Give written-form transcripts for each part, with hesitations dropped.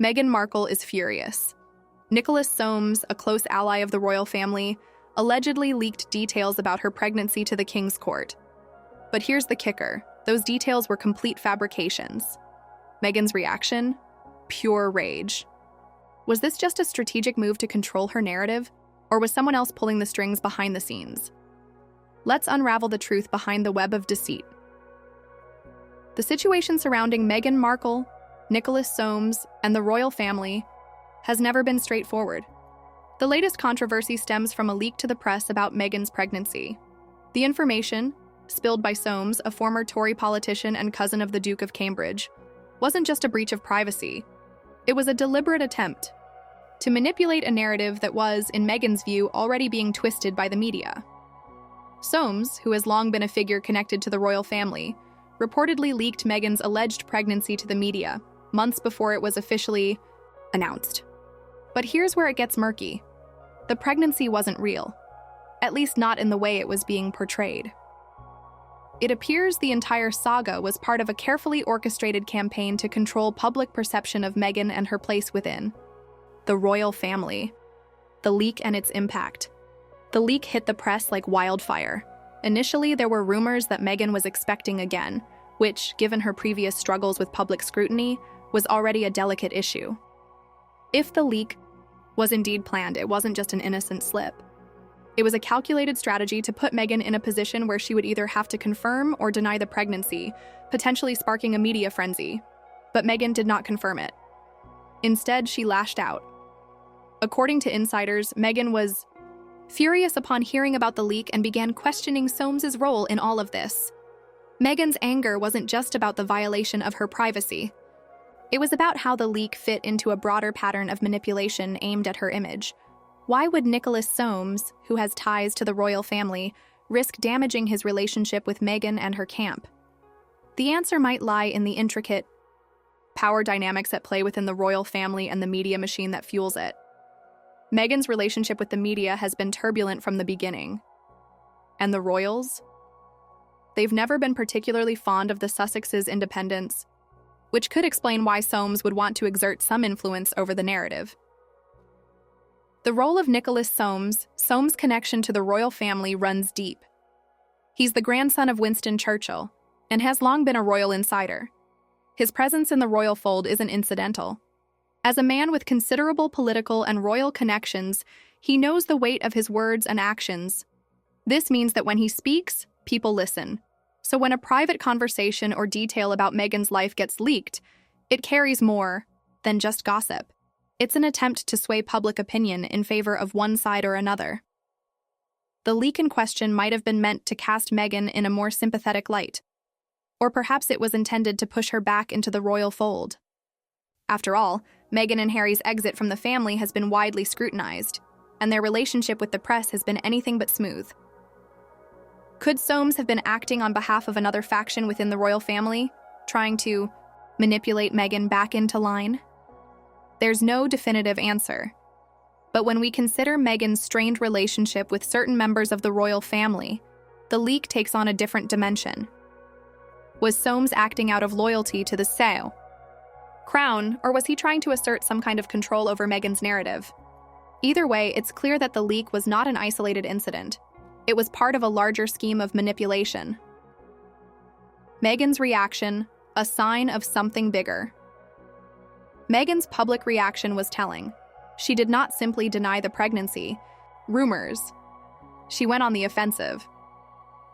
Meghan Markle is furious. Nicholas Soames, a close ally of the royal family, allegedly leaked details about her pregnancy to the King's Court. But here's the kicker: those details were complete fabrications. Meghan's reaction? Pure rage. Was this just a strategic move to control her narrative, or was someone else pulling the strings behind the scenes? Let's unravel the truth behind the web of deceit. The situation surrounding Meghan Markle, Nicholas Soames, and the royal family has never been straightforward. The latest controversy stems from a leak to the press about Meghan's pregnancy. The information, spilled by Soames, a former Tory politician and cousin of the Duke of Cambridge, wasn't just a breach of privacy. It was a deliberate attempt to manipulate a narrative that was, in Meghan's view, already being twisted by the media. Soames, who has long been a figure connected to the royal family, reportedly leaked Meghan's alleged pregnancy to the media months before it was officially announced. But here's where it gets murky. The pregnancy wasn't real, at least not in the way it was being portrayed. It appears the entire saga was part of a carefully orchestrated campaign to control public perception of Meghan and her place within the royal family. The leak and its impact. The leak hit the press like wildfire. Initially, there were rumors that Meghan was expecting again, which, given her previous struggles with public scrutiny, was already a delicate issue. If the leak was indeed planned, it wasn't just an innocent slip. It was a calculated strategy to put Meghan in a position where she would either have to confirm or deny the pregnancy, potentially sparking a media frenzy. But Meghan did not confirm it. Instead, she lashed out. According to insiders, Meghan was furious upon hearing about the leak and began questioning Soames' role in all of this. Meghan's anger wasn't just about the violation of her privacy. It was about how the leak fit into a broader pattern of manipulation aimed at her image. Why would Nicholas Soames, who has ties to the royal family, risk damaging his relationship with Meghan and her camp? The answer might lie in the intricate power dynamics at play within the royal family and the media machine that fuels it. Meghan's relationship with the media has been turbulent from the beginning. And the royals? They've never been particularly fond of the Sussexes' independence, which could explain why Soames would want to exert some influence over the narrative. The role of Nicholas Soames' connection to the royal family runs deep. He's the grandson of Winston Churchill, and has long been a royal insider. His presence in the royal fold isn't incidental. As a man with considerable political and royal connections, he knows the weight of his words and actions. This means that when he speaks, people listen. So when a private conversation or detail about Meghan's life gets leaked, it carries more than just gossip. It's an attempt to sway public opinion in favor of one side or another. The leak in question might have been meant to cast Meghan in a more sympathetic light, or perhaps it was intended to push her back into the royal fold. After all, Meghan and Harry's exit from the family has been widely scrutinized, and their relationship with the press has been anything but smooth. Could Soames have been acting on behalf of another faction within the royal family, trying to manipulate Meghan back into line? There's no definitive answer. But when we consider Meghan's strained relationship with certain members of the royal family, the leak takes on a different dimension. Was Soames acting out of loyalty to the crown, or was he trying to assert some kind of control over Meghan's narrative? Either way, it's clear that the leak was not an isolated incident. It was part of a larger scheme of manipulation. Meghan's reaction, a sign of something bigger. Meghan's public reaction was telling. She did not simply deny the pregnancy, rumors. She went on the offensive.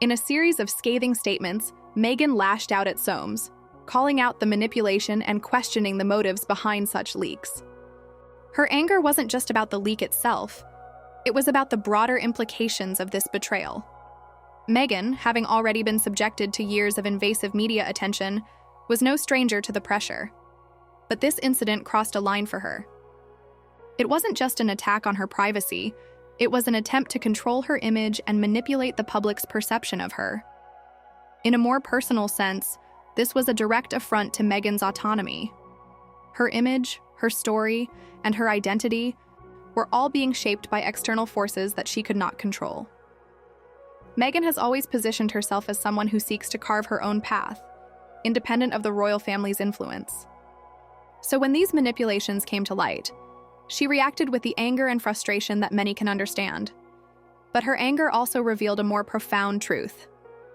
In a series of scathing statements, Meghan lashed out at Soames, calling out the manipulation and questioning the motives behind such leaks. Her anger wasn't just about the leak itself. It was about the broader implications of this betrayal. Meghan, having already been subjected to years of invasive media attention, was no stranger to the pressure. But this incident crossed a line for her. It wasn't just an attack on her privacy, it was an attempt to control her image and manipulate the public's perception of her. In a more personal sense, this was a direct affront to Meghan's autonomy. Her image, her story, and her identity were all being shaped by external forces that she could not control. Meghan has always positioned herself as someone who seeks to carve her own path, independent of the royal family's influence. So when these manipulations came to light, she reacted with the anger and frustration that many can understand. But her anger also revealed a more profound truth.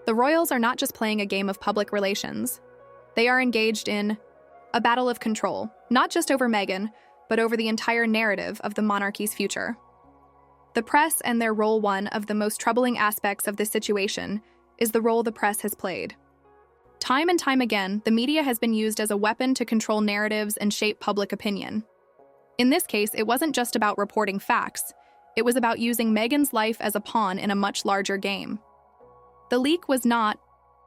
The royals are not just playing a game of public relations. They are engaged in a battle of control, not just over Meghan, but over the entire narrative of the monarchy's future. The press and their role. One of the most troubling aspects of this situation is the role the press has played. Time and time again, the media has been used as a weapon to control narratives and shape public opinion. In this case, it wasn't just about reporting facts. It was about using Meghan's life as a pawn in a much larger game. The leak was not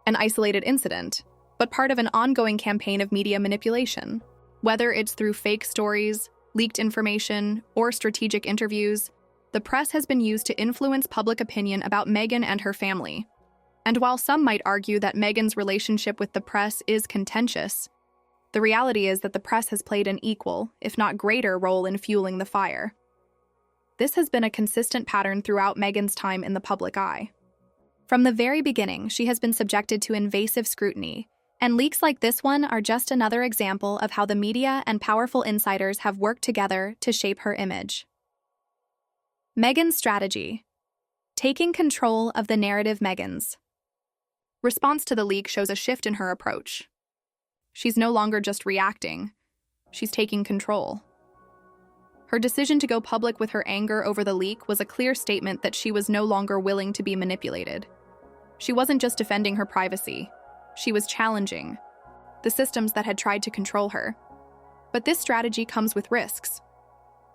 an isolated incident, but part of an ongoing campaign of media manipulation. Whether it's through fake stories, leaked information, or strategic interviews, the press has been used to influence public opinion about Meghan and her family. And while some might argue that Meghan's relationship with the press is contentious, the reality is that the press has played an equal, if not greater, role in fueling the fire. This has been a consistent pattern throughout Meghan's time in the public eye. From the very beginning, she has been subjected to invasive scrutiny, and leaks like this one are just another example of how the media and powerful insiders have worked together to shape her image. Meghan's strategy. Taking control of the narrative. Meghan's response to the leak shows a shift in her approach. She's no longer just reacting, she's taking control. Her decision to go public with her anger over the leak was a clear statement that she was no longer willing to be manipulated. She wasn't just defending her privacy, she was challenging the systems that had tried to control her. But this strategy comes with risks.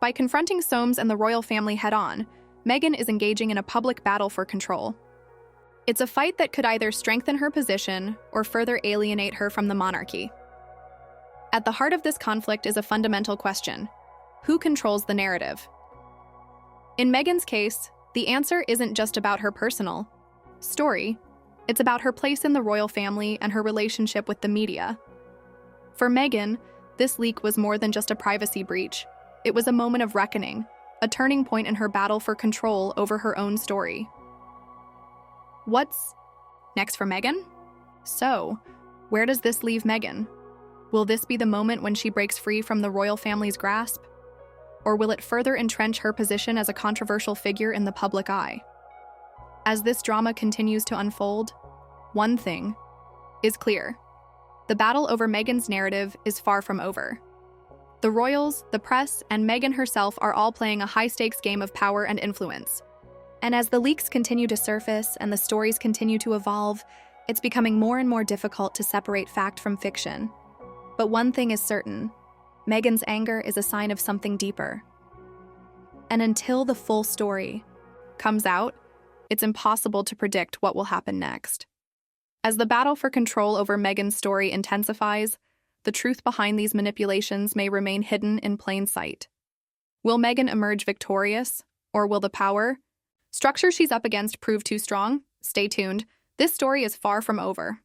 By confronting Soames and the royal family head-on, Meghan is engaging in a public battle for control. It's a fight that could either strengthen her position or further alienate her from the monarchy. At the heart of this conflict is a fundamental question: who controls the narrative? In Meghan's case, the answer isn't just about her personal story, it's about her place in the royal family and her relationship with the media. For Meghan, this leak was more than just a privacy breach. It was a moment of reckoning, a turning point in her battle for control over her own story. What's next for Meghan? So, where does this leave Meghan? Will this be the moment when she breaks free from the royal family's grasp? Or will it further entrench her position as a controversial figure in the public eye? As this drama continues to unfold, one thing is clear. The battle over Meghan's narrative is far from over. The royals, the press, and Meghan herself are all playing a high-stakes game of power and influence. And as the leaks continue to surface and the stories continue to evolve, it's becoming more and more difficult to separate fact from fiction. But one thing is certain: Meghan's anger is a sign of something deeper. And until the full story comes out, it's impossible to predict what will happen next. As the battle for control over Meghan's story intensifies, the truth behind these manipulations may remain hidden in plain sight. Will Meghan emerge victorious, or will the power structure she's up against prove too strong? Stay tuned. This story is far from over.